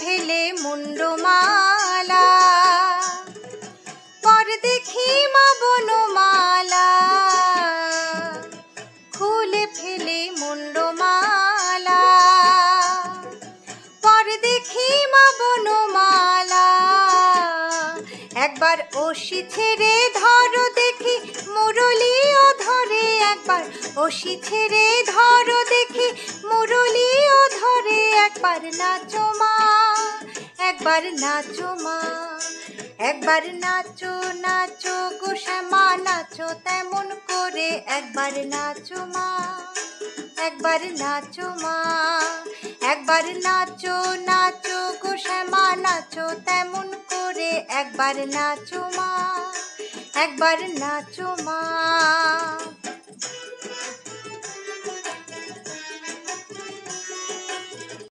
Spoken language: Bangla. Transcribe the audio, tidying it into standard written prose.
ফেলে মুন্ডমালা, পর দেখি মা বনমালা, খুলে ফেলে মুন্ডমালা, পর দেখি মা বনমালা। একবার ওষি ছেড়ে ধরো দেখি মুরলিও ধরে, একবার ওষি ছেড়ে ধরো দেখি মুরলিও ধরে। একবার নাচো মা, একবার নাচো মা, একবার নাচো নাচো গো শ্যামা নাচো তেমন করে। একবার নাচো মা, একবার নাচো মা, একবার নাচো নাচো গো শ্যামা নাচো তেমন করে। একবার নাচো মা, একবার নাচো মা।